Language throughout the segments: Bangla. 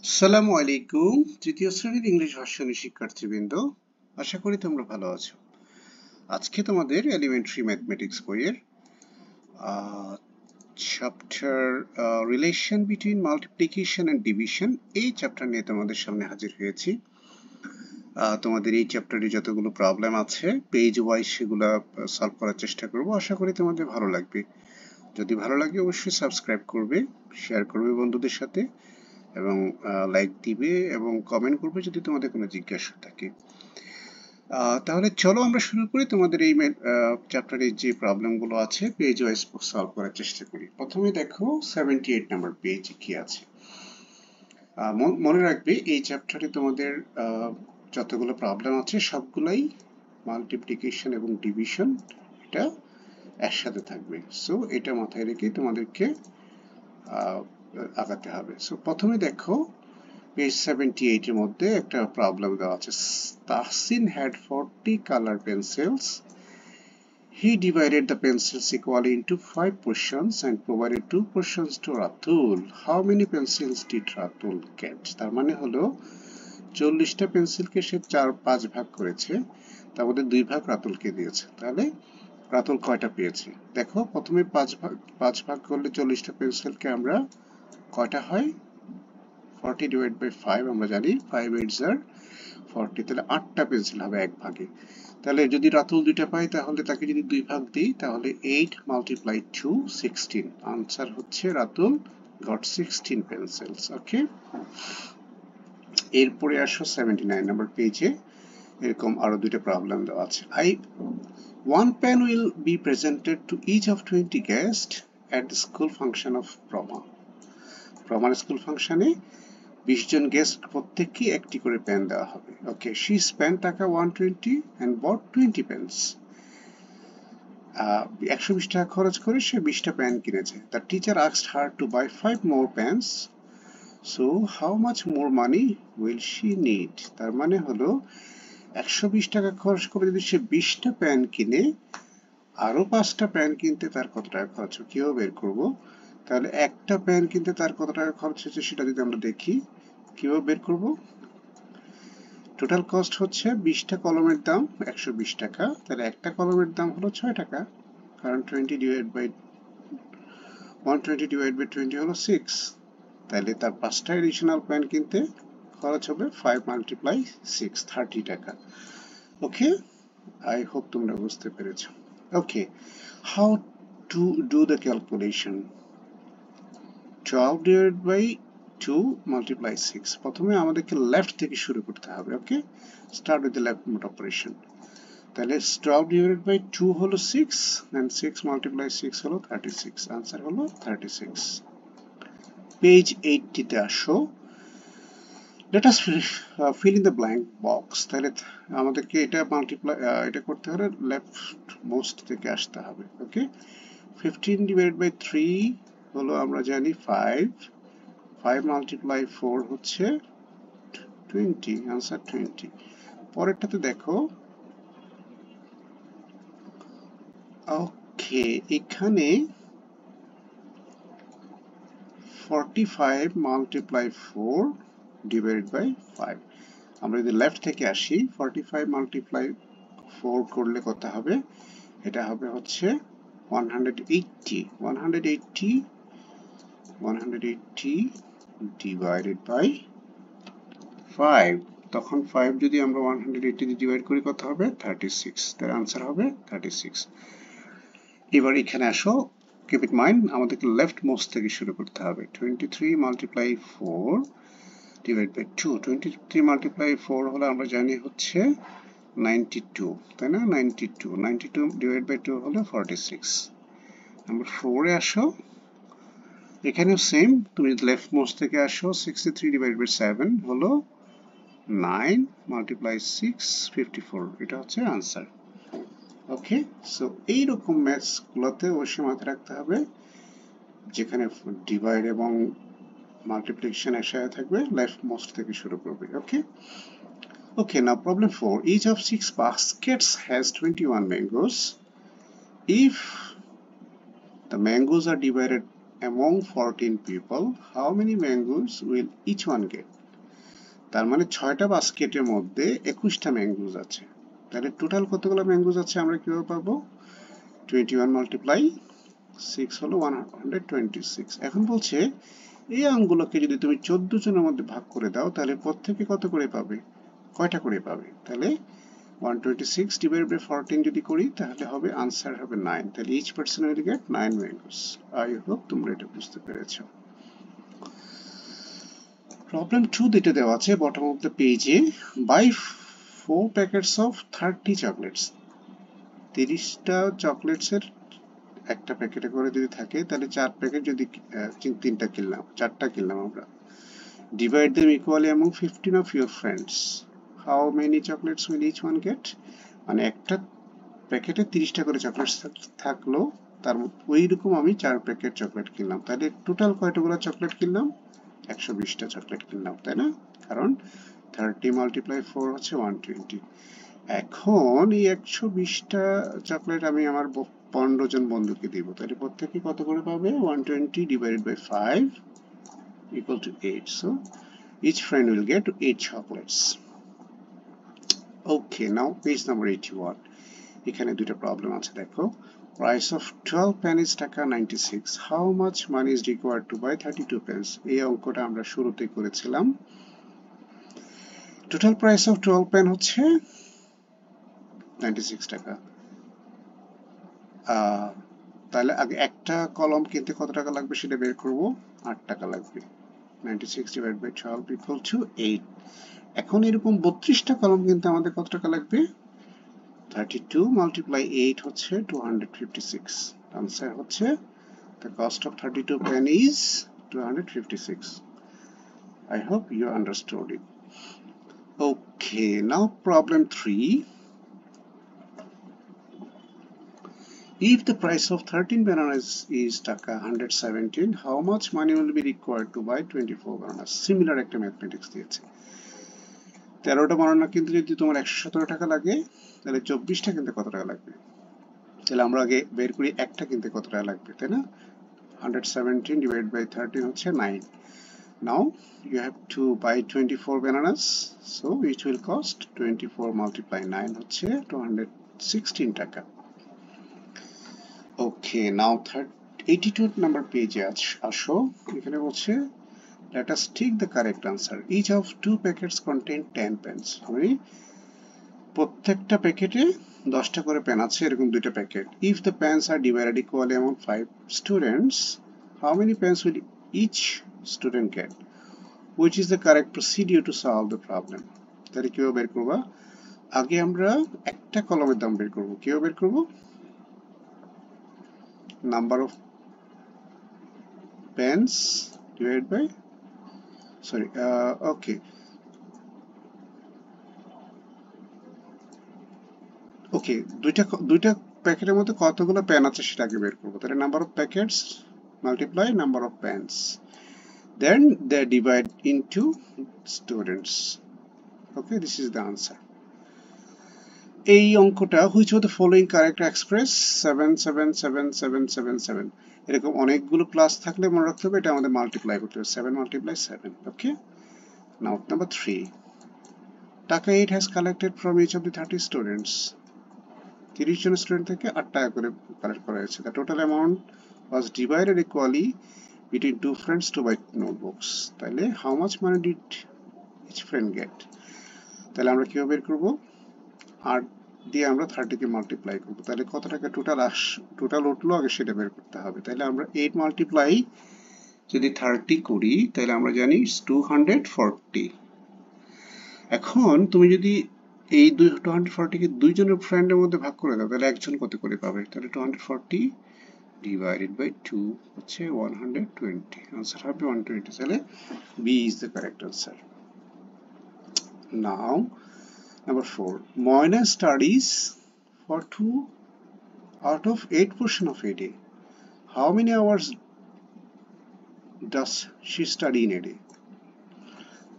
আসসালামু আলাইকুম। তৃতীয় শ্রেণীর ইংলিশ ভার্সনের শিক্ষার্থীবৃন্দ, আশা করি তোমরা ভালো আছো। আজকে তোমাদের এলিমেন্টারি ম্যাথমেটিক্স বইয়ের chapter relation between multiplication and division এই চ্যাপ্টার নিয়ে তোমাদের সামনে হাজির হয়েছি। তোমাদের এই চ্যাপ্টারে যতগুলো প্রবলেম আছে পেজ ওয়াইজ সেগুলো সলভ করার চেষ্টা করব। আশা করি তোমাদের ভালো লাগবে। যদি ভালো লাগে অবশ্যই সাবস্ক্রাইব করবে, শেয়ার করবে বন্ধুদের সাথে এবং লাইক দিবে এবং কমেন্ট করবে যদি তোমাদের কোনো জিজ্ঞাসা থাকে। তাহলে চলো আমরা শুরু করি। তোমাদের এই চ্যাপ্টারে যে প্রবলেমগুলো আছে পেজ ওয়াইজ সলভ করার চেষ্টা করি। প্রথমে দেখো 78 নাম্বার পেজে কি আছে। মনে রাখবে এই চ্যাপ্টারে তোমাদের যতগুলো প্রবলেম আছে সবগুলাই মাল্টিপ্লিকেশন এবং ডিভিশন এটা একসাথে থাকবে। সো এটা মাথায় রেখে তোমাদেরকে আগাতে হবে। সো প্রথমে দেখো পেজ 78 এর মধ্যে একটা প্রবলেম দেওয়া আছে। Tahsin had 40 color pencils. He divided the pencils equally into 5 portions and provided 2 portions to Ratul. How many pencils did Ratul get? তার মানে হলো 40টা পেন্সিলকে সে 5 ভাগ করেছে, তার মধ্যে 2 ভাগ রাতুলকে দিয়েছে। তাহলে রাতুল কয়টা পেয়েছে? দেখো প্রথমে 5 ভাগ করলে 40টা পেন্সিলকে আমরা কয়টা হয়? 40 divided by 5 আমরা জানি 5 8s are 40, তাহলে 8টা পেন্সিল হবে এক ভাগে। তাহলে যদি রাতুল 2টা পাই তাহলে তাকে যদি 2 ভাগ দিই তাহলে 8 multiplied 2 16। আনসার হচ্ছে রাতুল got 16 pencils। ওকে, এরপরে আসো 79 নাম্বার পেজে এরকম আরো দুটো প্রবলেম দেওয়া আছে। One pen will be presented to each of 20 guests at the school function of Proma. Promaর স্কুল ফাংশনে 20 জন গেস্ট প্রত্যেককে একটি করে পেন দেওয়া হবে। ওকে, she spent টাকা 120 and bought 20 pens. 120 টাকা খরচ করে সে 20টা পেন কিনেছে। The teacher asked her to buy 5 more pens. So how much more money will she need? তার মানে হলো 120 টাকা খরচ করে যদি সে 20টা পেন কিনে আরো 5টা পেন কিনতে তার কত টাকা খরচ হবে কিভাবে বের করব? তাহলে একটা পেন কিনতে তার কত টাকা খরচ হচ্ছে সেটা যদি আমরা দেখি কিভাবে বের করব। টোটাল কস্ট হচ্ছে 20টা কলমের দাম 120 টাকা, তাহলে একটা কলমের দাম হলো 6 টাকা, কারণ 120 divided by 20 হলো 6। তাহলে তার 5টা এডিশনাল পেন কিনতে খরচ হবে 5 multiply 6 30 টাকা। ওকে, আই হোপ তোমরা বুঝতে পেরেছো। ওকে, how to do the calculation? 12 divided by 2 multiply 6। প্রথমে আমাদেরকে লেফট থেকে শুরু করতে হবে। Okay, start with the left mode operation. তাহলে 12 divided by 2 হলো 6 and 6 multiply 6 হলো 36। आंसर হলো 36। পেজ 80 তে আসো। Let us fill in the blank box. তাহলে আমাদেরকে এটা মাল্টিপ্লাই এটা করতে হলে লেফট মোস্ট থেকে আসতে হবে। ওকে, 15 divided by 3 হলো আমরা জানি 5, 5 multiply 4 হচ্ছে 20, आंसर 20। পরেরটাতে দেখো। ওকে, এখানে 45 multiply 4 divided by 5। আমরা যদি লেফট থেকে আসি 45 multiply 4 করলে কত হবে? এটা হবে হচ্ছে 180 divided by 5। তখন 5 যদি আমরা 180 দিয়ে ডিভাইড করি কত হবে? 36। তার आंसर হবে 36। এবার এখানে আসো। কিপ ইট মাইন্ড আমাদেরকে লেফট মোস্ট থেকে শুরু করতে হবে। 23 multiply 4 divided by 2। 23 multiply 4 হলো আমরা জানি হচ্ছে 92, তাই না? 92 divided by 2 হলো 46। নাম্বার 4 এ আসো। এখানেও সেম, তুমি লেফট মোস্ট থেকে আসো। 63 divided by 7 হলো 9 multiply 6 54। এটা হচ্ছে आंसर। ওকে, সো এইরকম ম্যাথস গুলোতে অবশ্যই মাথায় রাখতে হবে যেখানে ডিভাইড এবং মাল্টিপ্লিকেশন একসাথে থাকবে লেফট মোস্ট থেকে শুরু করবে। ওকে, okay, now problem 4. Each of 6 baskets has 21 mangoes. If the mangoes are divided among 14 people, how many mangoes will each one get? তার মানে 6টা বাস্কেটের মধ্যে 21টা ম্যাঙ্গোজ আছে। তাহলে টোটাল কতগুলো ম্যাঙ্গোজ আছে আমরা কিভাবে পাবো? 21 মাল্টিপ্লাই 6 হলো 126। এখন বলছে এই অঙ্কগুলোকে যদি তুমি 14 জনের মধ্যে ভাগ করে দাও তাহলে প্রত্যেকে কত করে পাবে? কয়টা করে পাবে? তাহলে 126 divided by 14 যদি করি তাহলে হবে আনসার হবে 9। তাহলে each person will get 9 mangoes। I hope তোমরা এটা বুঝতে পেরেছো। প্রবলেম 2 দিতে দেওয়া আছে বটম অফ দ্য পেজে, বাই 4 প্যাকেটস অফ 30 চকলেটস। 30টা চকলেটসের একটা প্যাকেটে করে যদি থাকে তাহলে 4 প্যাকেট যদি 3টা কিনলাম, 4টা কিনলাম আমরা। Divide them equally among 15 of your friends, how many chocolates will each one get? মানে একটা প্যাকেটে 30টা করে চকলেটস থাকলো, তার ওই রকম আমি 4 প্যাকেট চকলেট কিনলাম, তাহলে টোটাল কয়টাগুলো চকলেট কিনলাম? 120টা চকলেট কিনলাম, তাই না? কারণ 30 মাল্টিপ্লাই 4 হচ্ছে 120। এখন এই 120টা চকলেট আমি আমার 15 জন বন্ধুকে দিব, তাহলে প্রত্যেকে কত করে পাবে? 120 divided by 5 equal to 8. So each friend will get 8 chocolates. Okay, now page number 81. এখানে দুটো প্রবলেম আছে, দেখো। Price of 12 pen is টাকা 96. How much money is required to buy 32 pens? এই অঙ্কটা আমরা শুরুতেই করেছিলাম। টোটাল প্রাইস অফ 12 পেন হচ্ছে 96 টাকা। তাহলে আগে একটা কলম কিনতে কত টাকা লাগবে সেটা বের করব। 8 টাকা লাগবে। 96 divided by 12 equal to 8. এখন এরকম 32টা কলম কিনতে আমাদের কত টাকা লাগবে? 32 multiply 8 হচ্ছে 256। আনসার হচ্ছে the cost of 32 pen is 256. I hope you understood it. Okay, now problem 3. If the price of 13 bananas is taka 117, how much money will be required to buy 24 bananas? Similar একটা mathematics দিয়েছে। 13টা বানানা কিনতে যদি তোমার 117 টাকা লাগে তাহলে 24টা কিনতে কত টাকা লাগবে? তাহলে আমরা আগে বের করি একটা কিনতে কত টাকা লাগবে, তাই না? 117 divided by 13 হচ্ছে 9. Now you have to buy 24 bananas, so it will cost 24 multiply 9 হচ্ছে 216 টাকা। Okay, now 82 number page আসো। এখানে বলছে let us take the correct answer. Each of 2 packets contain 10 pens. মানে প্রত্যেকটা প্যাকেটে 10টা করে পেন আছে, এরকম দুইটা packet. If the pens are divided equally among 5 students, how many pens will each student get? Which is the correct procedure to solve the problem? তাহলে কিভাবে বের করবা? আগে আমরা একটা কলমের দাম বের করব। কিভাবে বের করব? Number of pens divided by okay. ওকে, দুইটা প্যাকেটের মধ্যে কতগুলো পেন আছে সেটা আগে বের করব। তাহলে number of packets multiply number of pens, then they divide into students. Okay, this is the answer. এই অঙ্কটা which of the following correct express 7777777, এরকম অনেকগুলো প্লাস থাকলে মনে রাখতে হবে এটা আমাদের মাল্টিপ্লাই করতে হবে, 7 মাল্টিপ্লাই 7। ওকে, নাও নাম্বার 3, টাকা 8 has collected from each of the 30 students. 30 জন স্টুডেন্ট থেকে 8 টাকা করে কালেক্ট করা হয়েছে। The total amount was divided equally between 2 friends to buy notebooks. তাহলে how much money did each friend get? তাহলে আমরা কিভাবে বের করব? 8 দিয়ে আমরা 30 কে মাল্টিপ্লাই করব। তাহলে কত টাকা টোটাল উঠলো আগে সেটা বের করতে হবে। তাহলে আমরা 8 মাল্টিপ্লাই যদি 30 করি তাহলে আমরা জানি 240। এখন তুমি যদি এই 240 কে দুইজনের ফ্রেন্ডের মধ্যে ভাগ করে দাও তাহলে একজন কত করে পাবে? তাহলে 240 divided by 2 হচ্ছে 120। আনসার হবে 120। তাহলে B is the correct answer. Now number 4, Moina studies for 2 out of 8 portion of a day. How many hours does she study in a day?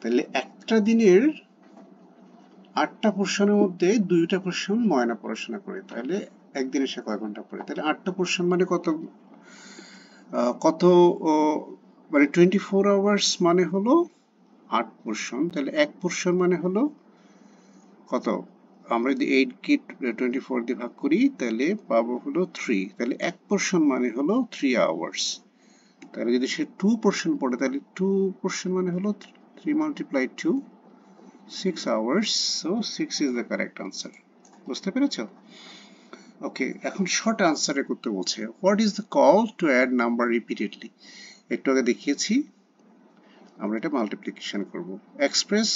তাহলে একটা দিনের 8টা পোরশনের মধ্যে 2টা পোরশন ময়না পড়াশোনা করে, তাহলে একদিনে সে কয় ঘন্টা পড়ে? তাহলে 8টা পোরশন মানে কত কত মানে 24 আওয়ার্স মানে হলো 8 পোর্শন, তাহলে এক পোর্শন মানে হলো কত? আমরা যদি 8 কে 24 দিয়ে ভাগ করি তাহলে পাবো হলো 3, তাহলে এক পোর্শন মানে হলো 3 আওয়ার্স। তাহলে যদি সে 2 পোর্শন পড়ে তাহলে 2 পোর্শন মানে হলো 3 multiply 2, 6 hours. So 6 is the correct answer. বুঝতে পেরেছো? ওকে, এখন শর্ট আনসারে করতে বলছে। What is the call to add number repeatedly? একটু আগে দেখিয়েছি, আমরা এটা মাল্টিপ্লিকেশন করব। Express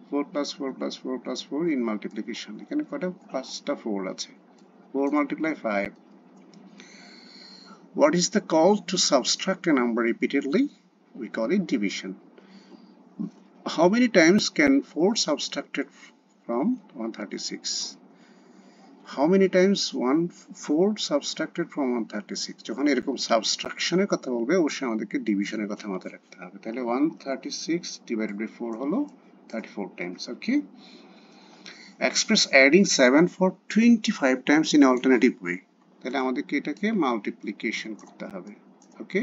4 plus 4 plus 4 plus 4 in multiplication. এখানে কয়টা? 5টা 4 আছে। 4 multiply 5. What is the call to subtract a number repeatedly? We call it division. How many times can 4 subtracted from 136? How many times 4 subtracted from 136? যখন এরকম সাবস্ট্রাকশনের কথা বলবে অবশ্যই আমাদেরকে ডিভিশনের কথা মাথায় রাখতে হবে। তাহলে 136 divided by 4 হলো 34 times. Okay. Express adding 7 for 25 times in alternative way. তাহলে আমাদেরকে এটাকে মাল্টিপ্লিকেশন করতে হবে। ওকে,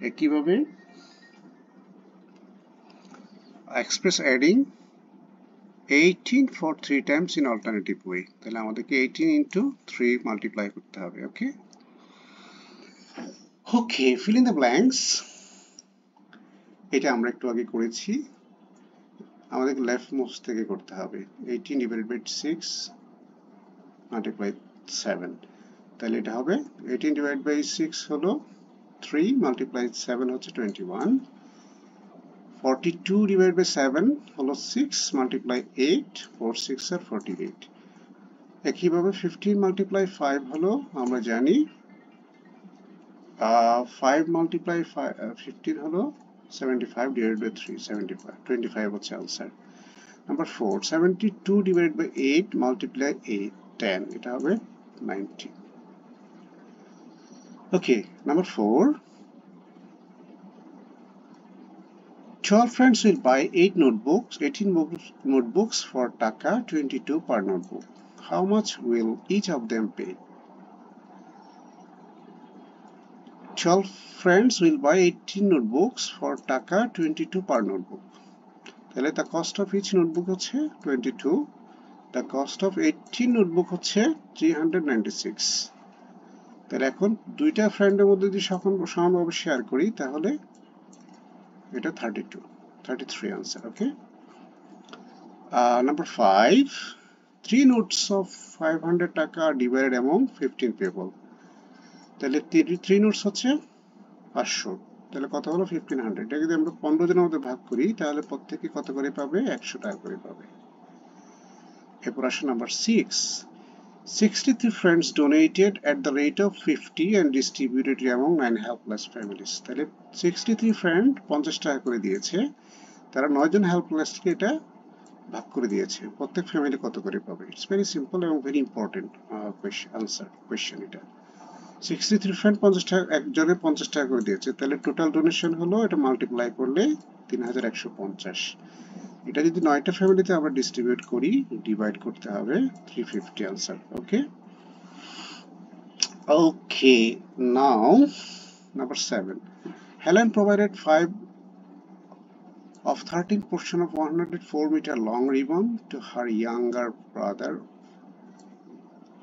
একইভাবে express adding 18 for 3 times in alternative way. তাহলে আমাদেরকে 18 into 3 মাল্টিপ্লাই করতে হবে। ওকে ওকে, fill in the blanks. এটা আমরা একটু আগে করেছি, আমাদেরকে লেফট মোস্ট থেকে করতে হবে। 18 divided by 6 multiply 7, তাহলে এটা হবে 18 divided by 6 হলো 3 multiply 7 হচ্ছে 21, 42 divided by 7 হলো 6 multiply 8, 4 6 আর 48। একইভাবে 15 multiply 5 হলো, আমরা জানি 5 multiply 15 হলো 75 divided by 3, 75, 25 হচ্ছে answer. Number 4, 72 divided by 8 multiply 8, 10, এটা হবে 90। Okay, number 4. 12 friends will buy 18 notebooks for Taka 22 per notebook. How much will each of them pay? 12 friends will buy 18 notebooks for Taka 22 per notebook. তাহলে the cost of each notebook হচ্ছে 22. The cost of 18 notebook হচ্ছে 396. তাহলে এখন দুইটা ফ্রেন্ডের মধ্যে যদি সমানভাবে শেয়ার করি তাহলে এটা 33 answer. Okay. Number 5, 3 notes of 500 taka are divided among 15 people. তাহলে 3 notes হচ্ছে 500, তাহলে কত হলো 1500। এটা যদি আমরা 15 জনের মধ্যে ভাগ করি তাহলে প্রত্যেকে কত করে পাবে? 100 টাকা করে পাবে। এরপর আসে number 6, 63 friends donated at the rate of 50 and distributed among 9 helpless families. তাহলে 63 friend 50 টাকা করে দিয়েছে, তারা 9 জন হেল্পলেসকে এটা ভাগ করে দিয়েছে, প্রত্যেক ফ্যামিলি কত করে পাবে? ইটস ভেরি সিম্পল এবং ভেরি ইম্পর্টেন্ট কোয়েশ্চেন। এটা 63 ফ্রেন্ড 50 টাকা, একজনের 50 টাকা করে দিয়েছে, তাহলে টোটাল ডোনেশন হলো, এটা মাল্টিপ্লাই করলে 3150। এটা যদি 9টা ফ্যামিলিতে আমরা ডিস্ট্রিবিউট করি, ডিভাইড করতে হবে 350 answer. Okay okay, now number 7, Helen provided 5 of 13 portion of 104 meter long ribbon to her younger brother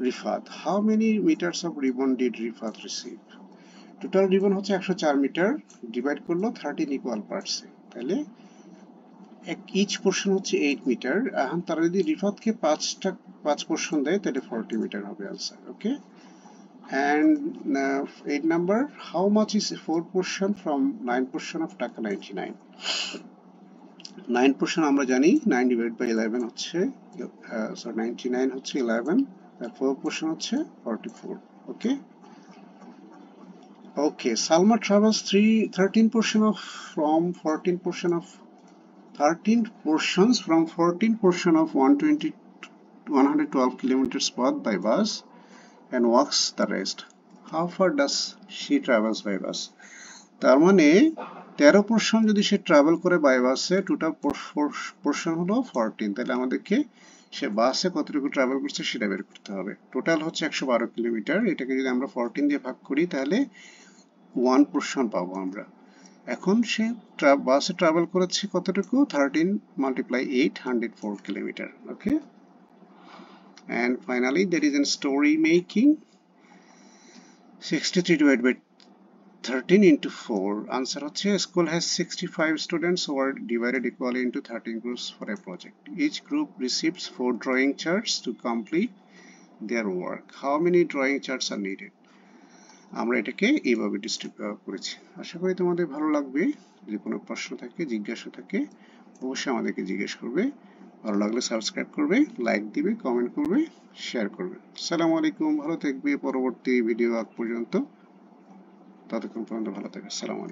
Rifat. How many meters of ribbon did Rifat receive? Total ribbon হচ্ছে 104 মিটার, ডিভাইড করলো 13 ইকুয়াল পার্টসে, তাহলে each portion হচ্ছে 8 মিটার। এখন তারা যদি রিফাতকে 5 পোর্শন দেয় তাহলে 40 মিটার হবে answer. Okay, and 8 number, how much is 4 portion from 9 portion of টাকা 99? 9 পোর্শন আমরা জানি 9 ডিভাইড বাই 11 হচ্ছে 99 হচ্ছে 11, আর 4 পোর্শন হচ্ছে 44। ওকে ওকে, Salma travels 13 portions from 14 portion of 112 kilometers path by bus and walks the rest. How far does she travels by bus? তার মানে 13 পোর্শন যদি সে ট্রাভেল করে বাই বাসে, টোটাল পোর্শন হলো 14, তাহলে আমাদেরকে সে বাসে কতটুকু ট্রাভেল করছে সেটা বের করতে হবে। টোটাল হচ্ছে 112 কিলোমিটার, এটাকে যদি আমরা 14 দিয়ে ভাগ করি তাহলে 1 পোরশন পাবো আমরা। এখন সে বাসে ট্রাভেল করেছে কতটুকু, 13 multiply 8, 104 kilometre. Okay, and finally there is a story making, 63 divided by 13 into 4, answer হচ্ছে school has 65 students who are divided equally into 13 groups for a project. Each group receives 4 drawing charts to complete their work. How many drawing charts are needed? আমরা এটাকে এইভাবে ডিস্ট্রিবিউট করেছি। আশা করি তোমাদের ভালো লাগবে। যদি কোনো প্রশ্ন থাকে, জিজ্ঞাসা থাকে, অবশ্যই আমাদেরকে জিজ্ঞেস করবে। ভালো লাগলে সাবস্ক্রাইব করবে, লাইক দিবে, কমেন্ট করবে, শেয়ার করবে। আসসালামু আলাইকুম, ভালো থাকবে। পরবর্তী ভিডিও আগ পর্যন্ত, ততক্ষণ পর্যন্ত ভালো থাকবে। আসসালামু আলাইকুম।